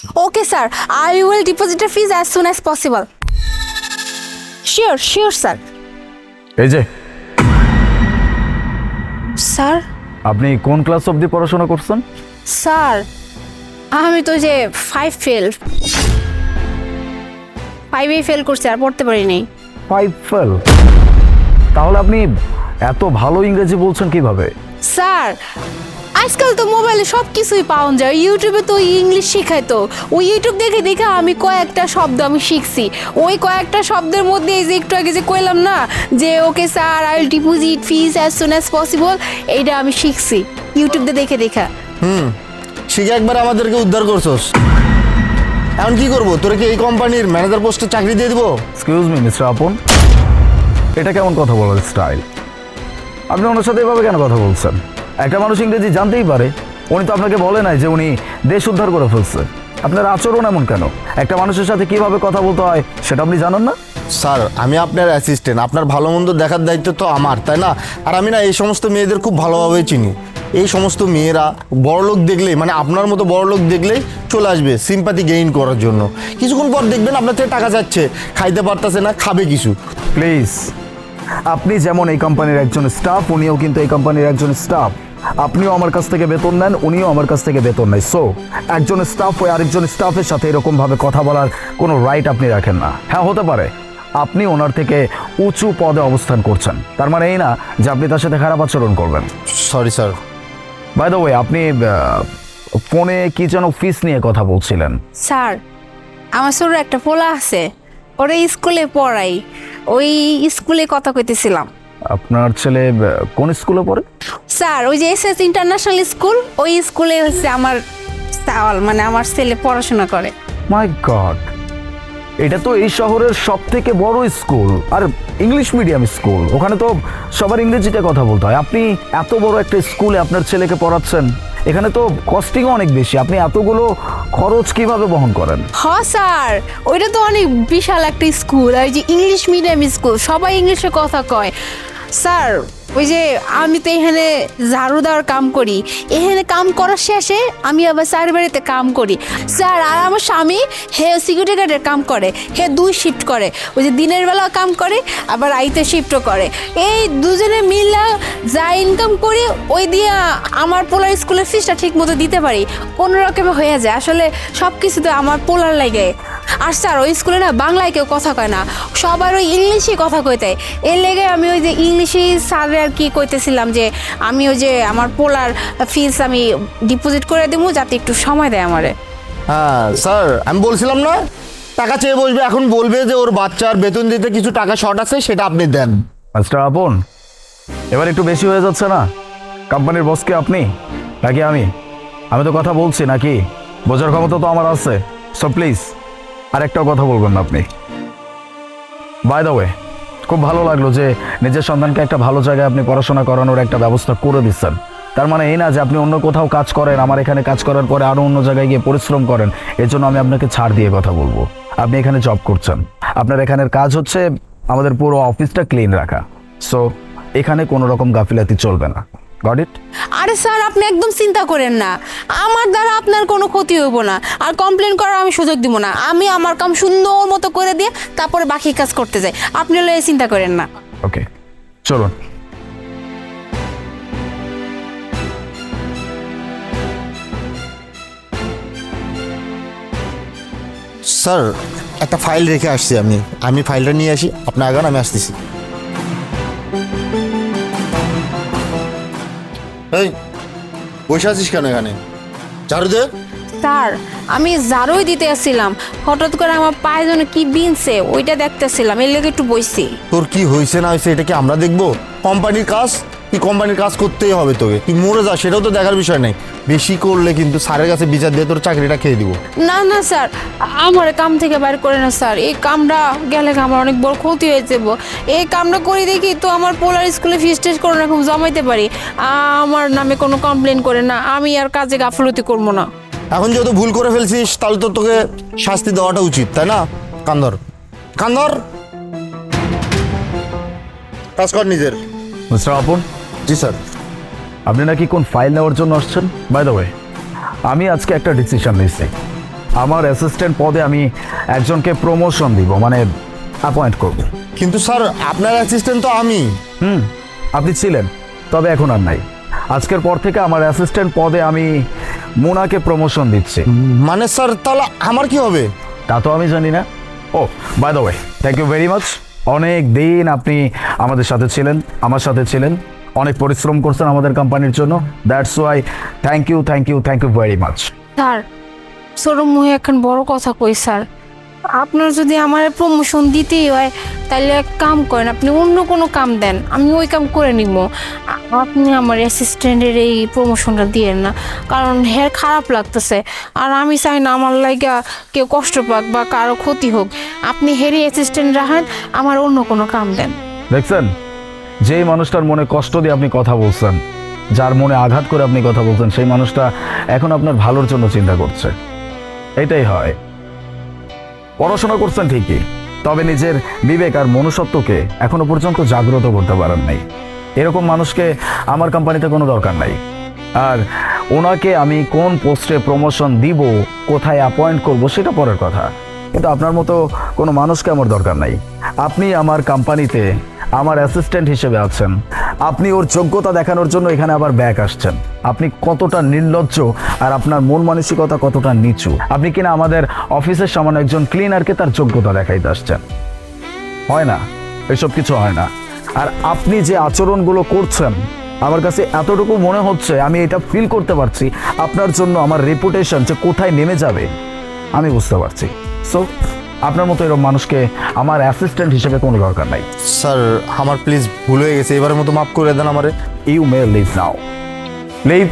Okay, sir. I will deposit the fees as soon as possible. Sure, sir. এই যে sir আপনি কোন class অবধি পড়াশোনা করছেন? স্যার আমি তো যে 5 ফেল 5 ফেল করছি আর পড়তে পারিনি। 5 ফেল? তাহলে আপনি এত ভালো ইংরেজি বলছেন কিভাবে? স্যার আজকাল তো মোবাইলে সব কিছুই পাওয়া যায়, ইউটিউবে তো ইংলিশ শেখায়, তো ওই ইউটিউব দেখে দেখে আমি কয়েকটা শব্দ আমি শিখছি। ওই কয়েকটা শব্দের মধ্যে এই যে একটু আগে যে কইলাম না যে okay sir I will deposit fees as soon as possible, এইটা আমি শিখছি ইউটিউব দেখে দেখে। শিখে একবার আমাদেরকে উদ্ধার করছস। এখন কি করবো? তোরা কি এই কোম্পানির ম্যানেজার পোস্টে চাকরি দিয়ে দিব? এক্সকিউজ মি মিস্টার আপন, এটা কেমন কথা বলার স্টাইল? আপনি ওনার সাথে এভাবে কেন কথা বলছেন? একটা মানুষ ইংরেজি জানতেই পারে, উনি তো আপনাকে বলে নাই যে উনি দেশ উদ্ধার করে ফেলছে। আপনার আচরণ এমন কেন? একটা মানুষের সাথে কিভাবে কথা বলতে হয় সেটা আপনি জানেন না? স্যার আমি আপনার অ্যাসিস্ট্যান্ট, আপনার ভালো মন্দ দেখার দায়িত্ব তো আমার, তাই না? আর আমি না এই সমস্ত মেয়েদের খুব ভালোভাবে চিনি। এই সমস্ত মেয়েরা বড়লোক দেখলেই, মানে আপনার মতো বড়লোক দেখলেই চলে আসবে সিম্পাথি গেইন করার জন্য। কিছুক্ষণ পর দেখবেন আপনার থেকে টাকা যাচ্ছে, খাইতে পারতেছে না, খাবে কিছু। প্লিজ, আপনি যেমন এই কোম্পানির একজন স্টাফ, উনিও কিন্তু এই কোম্পানির একজন স্টাফ। আপনিও আমার কাছ থেকে বেতন নেন, উনিও আমার কাছ থেকে বেতন নেয়। সো একজন স্টাফ হয়ে আরেকজন স্টাফের সাথে এরকমভাবে কথা বলার কোনো রাইট আপনি রাখেন না। হ্যাঁ, হতে পারে আপনি ওনার থেকে উঁচু পদে অবস্থান করছেন, তার মানে এই না যে আপনি তার সাথে খারাপ আচরণ করবেন। Sorry sir. By the way, আপনি ফোনে কি যেন ফিস নিয়ে কথা বলছিলেন? স্যার আমার ছোট একটা পোলা আছে, ওরা স্কুলে পড়াই, ওই স্কুলে কথা কইতেছিলাম। আপনার ছেলে কোন স্কুলে পড়ে? স্যার ওই যে এসএস ইন্টারন্যাশনাল স্কুল, ওই স্কুলে হচ্ছে আমার মানে আমার ছেলে পড়াশোনা করে। মাই গড, এটা তো এই শহরের সব থেকে বড় স্কুল আর ইংলিশ মিডিয়াম স্কুল। ওখানে তো সবার ইংরেজিতে কথা বলতে হয়। আপনি এত বড় একটা স্কুলে আপনার ছেলেকে পড়াচ্ছেন, এখানে তো কস্টিংও অনেক বেশি। আপনি এতগুলো খরচ কিভাবে বহন করেন? হ্যাঁ স্যার, ওইটা তো অনেক বিশাল একটা স্কুল, আর ওই যে ইংলিশ মিডিয়াম স্কুল, সবাই ইংলিশে কথা কয়। স্যার ওই যে আমি তো এখানে ঝাড়ু দেওয়ার কাম করি, এখানে কাম করার শেষে আমি আবার স্যারের বাড়িতে কাম করি স্যার। আর আমার স্বামী হে সিকিউরিটি গার্ডের কাম করে, হে 2 শিফট করে, ওই যে দিনের বেলা কাম করে আবার রাইতে শিফটও করে। এই দুজনে মিলে যা ইনকাম করি ওই দিয়ে আমার পোলার স্কুলের ফিসটা ঠিক মতো দিতে পারি, কোনো রকমে হয়ে যায়। আসলে সব কিছু তো আমার পোলার লাগে। আর স্যার ওই স্কুলে না বাংলায় কেউ কথা কয় না, সবার ওই ইংলিশে কথা কইতে। এর লেগে আমি ওই যে ইংলিশে স্যারের আর কি কইতেছিলাম যে আমি ওই যে আমার পোলার ফিস আমি ডিপোজিট করে দেবো যাতে একটু সময় দেয় আমারে। হ্যাঁ স্যার, আমি বলছিলাম না টাকা চেয়ে বসবে, এখন বলবে যে ওর বাচ্চার বেতন দিতে কিছু টাকা শর্ট আছে, সেটা আপনি দেন। মাস্টার আপন, এবার একটু বেশি হয়ে যাচ্ছে না? কোম্পানির বসকে আপনি নাকি আমি? আমি তো কথা বলছি নাকি? বোঝার ক্ষমতা তো আমার আছে। সো প্লিজ আরেকটাও কথা বলবেন না আপনি। বাই দ্য ওয়ে, খুব ভালো লাগলো যে নিজের সন্তানকে একটা ভালো জায়গায় আপনি পড়াশোনা করানোর একটা ব্যবস্থা করে দিচ্ছেন। তার মানে এই না যে আপনি অন্য কোথাও কাজ করেন, আমার এখানে কাজ করার পরে আরও অন্য জায়গায় গিয়ে পরিশ্রম করেন। এর জন্য আমি আপনাকে ছাড় দিয়ে কথা বলবো। আপনি এখানে জব করছেন, আপনার এখানের কাজ হচ্ছে আমাদের পুরো অফিসটা ক্লিন রাখা। সো এখানে কোনো রকম গাফিলাতি চলবে না। Got it? আরে স্যার আপনি একদম চিন্তা করেন না, আমার দ্বারা আপনার কোনো ক্ষতি হইব না, আর কমপ্লেন করার আমি সুযোগ দিব না। আমি আমার কাম সুন্দর মতো করে দিয়ে তারপরে বাকি কাজ করতে যাই, আপনি হলে চিন্তা করেন না। ওকে, চলুন। স্যার একটা ফাইল রেখে আসছি, আমি ফাইলটা নিয়ে আসি, আপনি আগান, আমি আসতেছি। এই বসে আছিস কেন এখানে? ঝাড়ু দে। স্যার আমি ঝাড়ুই দিতে আসছিলাম, হঠাৎ করে আমার পায়ে যেন কি বিনছে ওইটা দেখতেছিলাম, এর লেগে একটু বসছি। তোর কি হয়েছে না হয়েছে এটা কি আমরা দেখবো? কোম্পানির কাজ, তুই কোম্পানির কাজ করতেই হবে তোকে। তুই মরে যা সেটাও তো দেখার বিষয় নেই। বেশি করলে কিন্তু স্যারের কাছে বিচার দিয়ে তোর চাকরিটা খেয়ে দিব। না না স্যার, আমার কাম থেকে বাইর করে না স্যার, এই কামটা গেলে আমার অনেক বড় ক্ষতি হয়ে যাব। এই কামটা করে দেখি তো আমার পোলার স্কুলে ফিস টেস্ট করে এরকম জমাইতে পারি। আমার নামে কোনো কমপ্লেন করে না, আমি আর কাজে গাফলতি করবো না। এখন যেহেতু ভুল করে ফেলছিস তাহলে তো তোকে শাস্তি দেওয়াটা উচিত, তাই না? কান্দর কান্দর, কাজ কর নিজের। মিস্টার আপন। জি স্যার। আপনি নাকি কোন ফাইল নেওয়ার জন্য আসছেন? বাই দ্য ওয়ে, আমি আজকে একটা ডিসিশন নিয়েছি। আমার অ্যাসিস্ট্যান্ট পদে আমি একজনকে প্রমোশন দিব, মানে অ্যাপয়েন্ট করব। কিন্তু স্যার আপনার অ্যাসিস্ট্যান্ট তো আমি। আপনি ছিলেন, তবে এখন আর নাই। আজকের পর থেকে আমার অ্যাসিস্ট্যান্ট পদে আমি মোনাকে প্রমোশন দিচ্ছি। মানে স্যার তাহলে আমার কি হবে? তা তো আমি জানি না। Oh by the way, thank you very much. অনেক দিন আপনি আমাদের সাথে ছিলেন, আমার সাথে ছিলেন, অনেক পরিশ্রম করছেন আমাদের কোম্পানির জন্য। That's why thank you very much. Sir ছোট মুহে এখন বড় কথা কই স্যার, আপনার যদি আমার প্রমোশন দিতেই হয় তাহলে এক কাম করেন, আপনি অন্য কোনো কাম দেন, আমি ওই কাম করে নিব। আপনি আমার অ্যাসিস্ট্যান্টের এই প্রমোশনটা দিয়েন না, কারণ হের খারাপ লাগতেছে, আর আমি চাই না আমার লাগা কেউ কষ্ট পাক বা কারো ক্ষতি হোক। আপনি হেরি অ্যাসিস্ট্যান্ট রাখেন, আমার অন্য কোনো কাম দেন। দেখছেন, যেই মানুষটার মনে কষ্ট দিয়ে আপনি কথা বলছেন, যার মনে আঘাত করে আপনি কথা বলছেন, সেই মানুষটা এখন আপনার ভালোর জন্য চিন্তা করছে। এটাই হয়। পড়াশোনা করছেন ঠিকই, তবে নিজের বিবেক আর মনুষ্যত্বকে এখনো পর্যন্ত জাগ্রত করতে পারেন নাই। এরকম মানুষকে আমার কোম্পানিতে কোনো দরকার নাই। আর ওনাকে আমি কোন পোস্টে প্রমোশন দিব, কোথায় অ্যাপয়েন্ট করব, সেটা পরের কথা, কিন্তু আপনার মতো কোনো মানুষকে আমার দরকার নাই। আপনি আমার কোম্পানিতে আমার অ্যাসিস্ট্যান্ট হিসেবে আছেন, আপনি ওর যোগ্যতা দেখানোর জন্য এখানে আবার ব্যাক আসছেন। আপনি কতটা নির্লজ্জ আর আপনার মন মানসিকতা কতটা নিচু। আপনি কিনা আমাদের অফিসের সামনে একজন ক্লিনারকে তার যোগ্যতা দেখাইতে আসছেন। হয় না, এসব কিছু হয় না। আর আপনি যে আচরণগুলো করছেন, আমার কাছে এতটুকু মনে হচ্ছে, আমি এটা ফিল করতে পারছি, আপনার জন্য আমার রেপুটেশন যে কোথায় নেমে যাবে আমি বুঝতে পারছি। সো আপনার মতো এরকম মানুষকে আমার অ্যাসিস্ট্যান্ট হিসেবে কোনো দরকার নাই। স্যার আমার প্লিজ ভুল হয়ে গেছে, এবারের মতো মাফ করে দেন আমারে। You may leave now, leave.